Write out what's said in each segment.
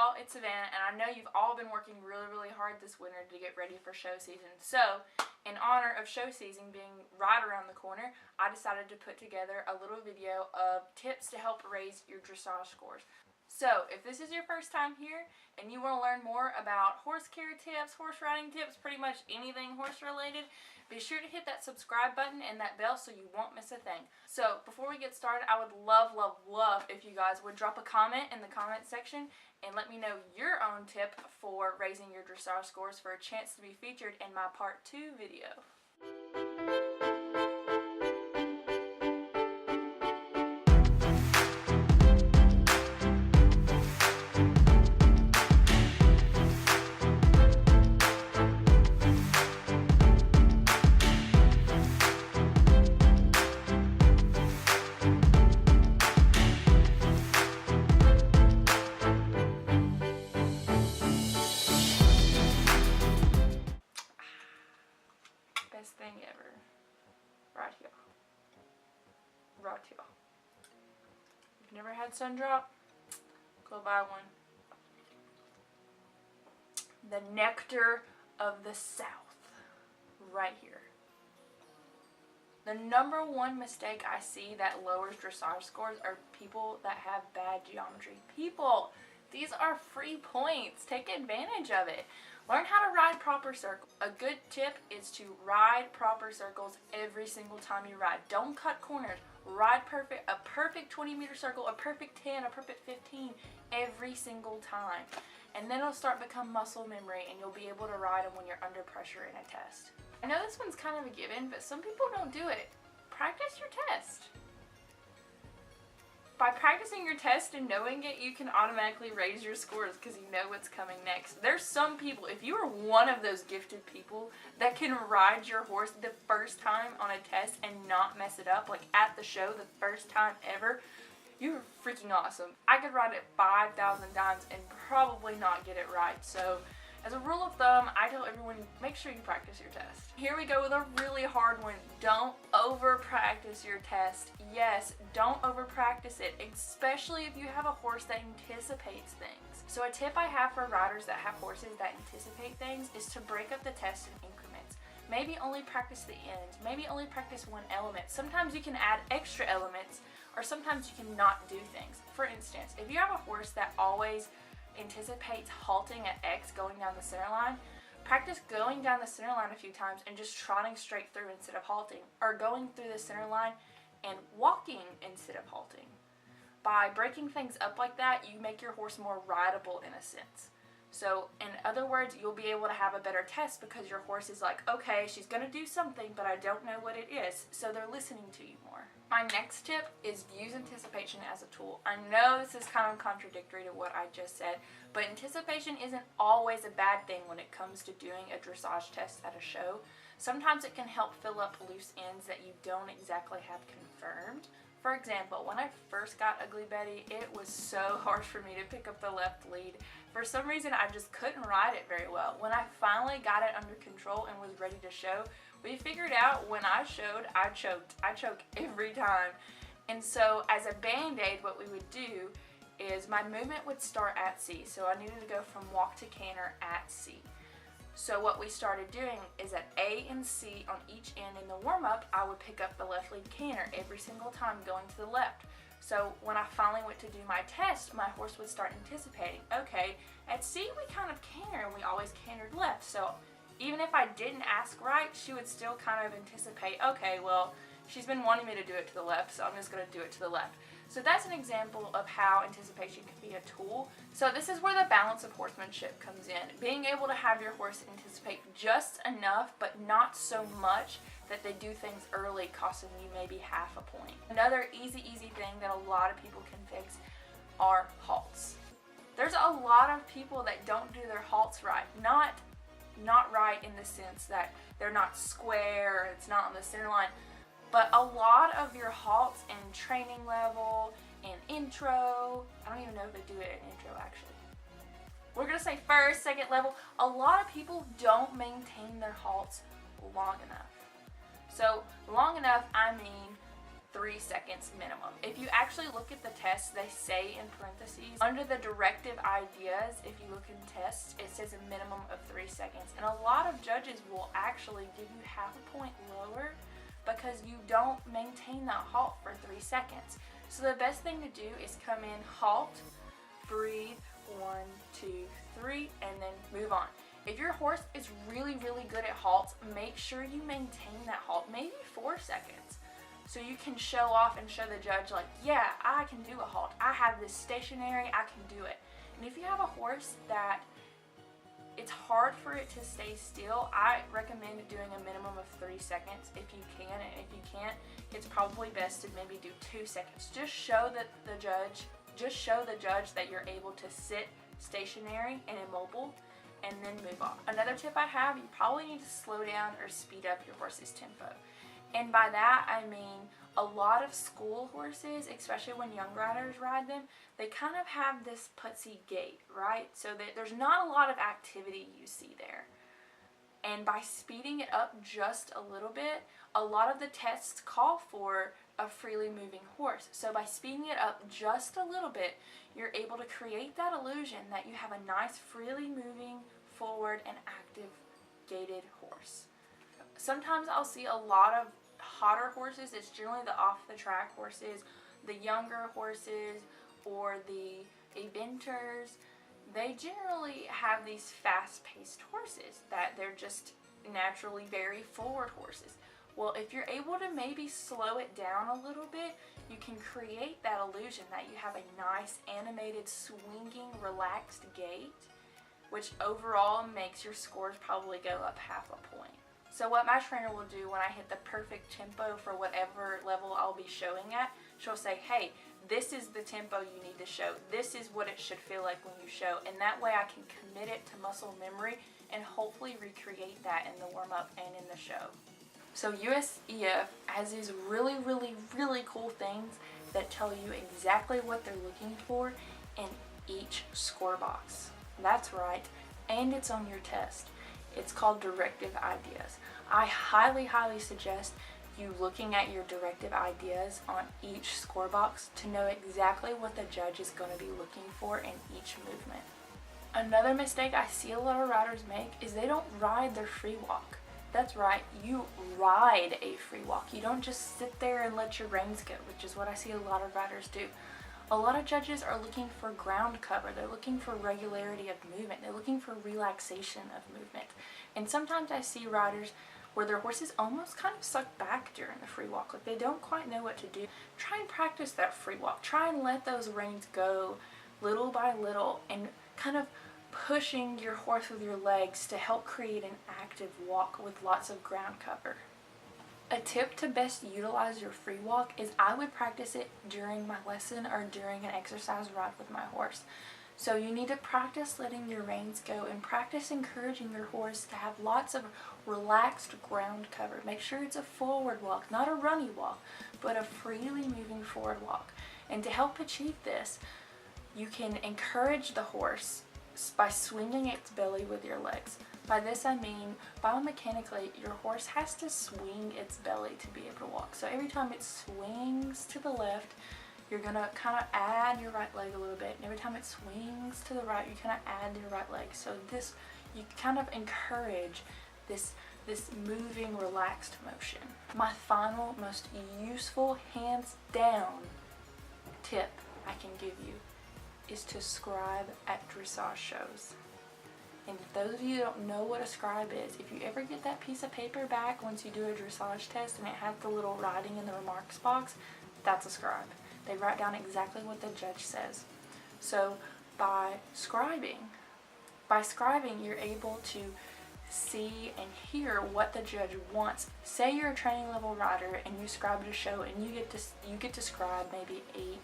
y'all, it's Savannah, and I know you've all been working really hard this winter to get ready for show season. So, in honor of show season being right around the corner, I decided to put together a little video of tips to help raise your dressage scores. So, if this is your first time here and you want to learn more about horse care tips, horse riding tips, pretty much anything horse related, be sure to hit that subscribe button and that bell so you won't miss a thing. So, before we get started, I would love if you guys would drop a comment in the comment section and let me know your own tip for raising your dressage scores for a chance to be featured in my part 2 video. Best thing ever. Right here. Right here. If you've never had sun drop, go buy one. The nectar of the South. Right here. The number one mistake I see that lowers dressage scores are people that have bad geometry. People, these are free points. Take advantage of it. Learn how to ride proper circles. A good tip is to ride proper circles every single time you ride. Don't cut corners. Ride a perfect 20-meter circle, a perfect 10, a perfect 15 every single time. And then it'll start to become muscle memory and you'll be able to ride them when you're under pressure in a test. I know this one's kind of a given, but some people don't do it. Practice your test. By practicing your test and knowing it, you can automatically raise your scores because you know what's coming next. There's some people, if you are one of those gifted people that can ride your horse the first time on a test and not mess it up, like at the show the first time ever, you're freaking awesome. I could ride it 5,000 times and probably not get it right. So as a rule of thumb, I tell everyone, make sure you practice your test. Here we go with a really hard one. Don't over practice your test. Yes, don't over practice it, especially if you have a horse that anticipates things. So a tip I have for riders that have horses that anticipate things is to break up the test in increments. Maybe only practice the ends, maybe only practice one element. Sometimes you can add extra elements, or sometimes you can not do things. For instance, if you have a horse that always anticipates halting at X going down the center line, practice going down the center line a few times and just trotting straight through instead of halting, or going through the center line and walking instead of halting. By breaking things up like that, you make your horse more rideable in a sense. So in other words, you'll be able to have a better test because your horse is like, okay, she's gonna do something, but I don't know what it is, so they're listening to you more. My next tip is use anticipation as a tool. I know this is kind of contradictory to what I just said, but anticipation isn't always a bad thing when it comes to doing a dressage test at a show. Sometimes it can help fill up loose ends that you don't exactly have confirmed. For example, when I first got Ugly Betty, it was so hard for me to pick up the left lead. For some reason, I just couldn't ride it very well. When I finally got it under control and was ready to show, we figured out when I showed, I choked. I choke every time. And so as a band-aid, what we would do is my movement would start at C. So I needed to go from walk to canter at C. So what we started doing is at A and C on each end in the warm-up, I would pick up the left lead canter every single time going to the left. So when I finally went to do my test, my horse would start anticipating, okay, at C we kind of canter and we always cantered left. So even if I didn't ask right, she would still kind of anticipate, okay, well, she's been wanting me to do it to the left, so I'm just going to do it to the left. So that's an example of how anticipation can be a tool. So this is where the balance of horsemanship comes in. Being able to have your horse anticipate just enough, but not so much that they do things early, costing you maybe half a point. Another easy thing that a lot of people can fix are halts. There's a lot of people that don't do their halts right. Not right in the sense that they're not square, or it's not on the center line. But a lot of your halts in training level, in intro, I don't even know if they do it in intro actually. We're going to say first, second level. A lot of people don't maintain their halts long enough. So long enough, I mean 3 seconds minimum. If you actually look at the test, they say in parentheses, under the directive ideas, if you look in tests, it says a minimum of 3 seconds. And a lot of judges will actually give you half a point lower because you don't maintain that halt for 3 seconds. So the best thing to do is come in, halt, breathe, 1, 2, 3, and then move on. If your horse is really, really good at halts, make sure you maintain that halt, maybe 4 seconds. So you can show off and show the judge like, yeah, I can do a halt. I have this stationary, I can do it. And if you have a horse that it's hard for it to stay still, I recommend doing a minimum of 3 seconds if you can, and if you can't, it's probably best to maybe do 2 seconds. Just show the judge that you're able to sit stationary and immobile, and then move on. Another tip I have, you probably need to slow down or speed up your horse's tempo. And by that, I mean a lot of school horses, especially when young riders ride them, they kind of have this putsy gait, right? So that there's not a lot of activity you see there. And by speeding it up just a little bit, a lot of the tests call for a freely moving horse. So by speeding it up just a little bit, you're able to create that illusion that you have a nice freely moving forward and active gaited horse. Sometimes I'll see a lot of hotter horses. It's generally the off-the-track horses, the younger horses, or the eventers. They generally have these fast-paced horses that they're just naturally very forward horses. Well, if you're able to maybe slow it down a little bit, you can create that illusion that you have a nice animated, swinging, relaxed gait, which overall makes your scores probably go up half a point. So what my trainer will do when I hit the perfect tempo for whatever level I'll be showing at, she'll say, hey, this is the tempo you need to show. This is what it should feel like when you show. And that way I can commit it to muscle memory and hopefully recreate that in the warm-up and in the show. So USEF has these really, really, really cool things that tell you exactly what they're looking for in each score box. That's right, and it's on your test. It's called directive ideas. I highly, highly suggest you looking at your directive ideas on each score box to know exactly what the judge is going to be looking for in each movement. Another mistake I see a lot of riders make is they don't ride their free walk. That's right, you ride a free walk. You don't just sit there and let your reins go, which is what I see a lot of riders do. A lot of judges are looking for ground cover. They're looking for regularity of movement. They're looking for relaxation of movement. And sometimes I see riders where their horses almost kind of suck back during the free walk. Like they don't quite know what to do. Try and practice that free walk. Try and let those reins go little by little and kind of pushing your horse with your legs to help create an active walk with lots of ground cover. A tip to best utilize your free walk is I would practice it during my lesson or during an exercise ride with my horse. So you need to practice letting your reins go and practice encouraging your horse to have lots of relaxed ground cover. Make sure it's a forward walk, not a runny walk, but a freely moving forward walk. And to help achieve this, you can encourage the horse by swinging its belly with your legs. By this I mean, biomechanically, your horse has to swing its belly to be able to walk. So every time it swings to the left, you're going to kind of add your right leg a little bit. And every time it swings to the right, you kind of add your right leg. So this, you kind of encourage this moving, relaxed motion. My final, most useful, hands down tip I can give you is to scribe at dressage shows. And if those of you who don't know what a scribe is, if you ever get that piece of paper back once you do a dressage test and it has the little writing in the remarks box, that's a scribe. They write down exactly what the judge says. So by scribing, you're able to see and hear what the judge wants. Say you're a training level rider and you scribe at a show and you get to scribe maybe 8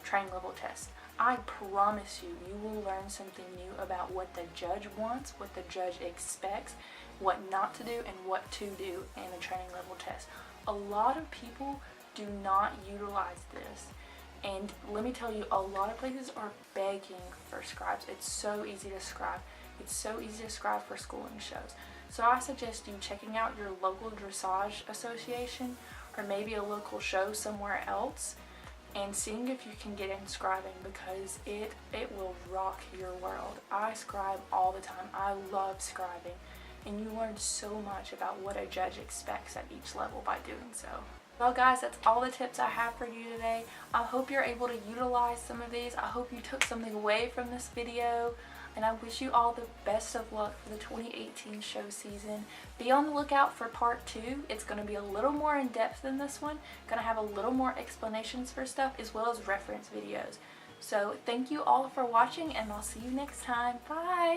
training level tests. I promise you, you will learn something new about what the judge wants, what the judge expects, what not to do, and what to do in a training level test. A lot of people do not utilize this. And let me tell you, a lot of places are begging for scribes. It's so easy to scribe. It's so easy to scribe for schooling shows. So I suggest you checking out your local dressage association or maybe a local show somewhere else, and seeing if you can get in scribing, because it will rock your world. I scribe all the time. I love scribing, and you learn so much about what a judge expects at each level by doing so. Well guys, that's all the tips I have for you today. I hope you're able to utilize some of these. I hope you took something away from this video, and I wish you all the best of luck for the 2018 show season. Be on the lookout for part 2. It's going to be a little more in depth than this one. Going to have a little more explanations for stuff as well as reference videos. So thank you all for watching, and I'll see you next time. Bye!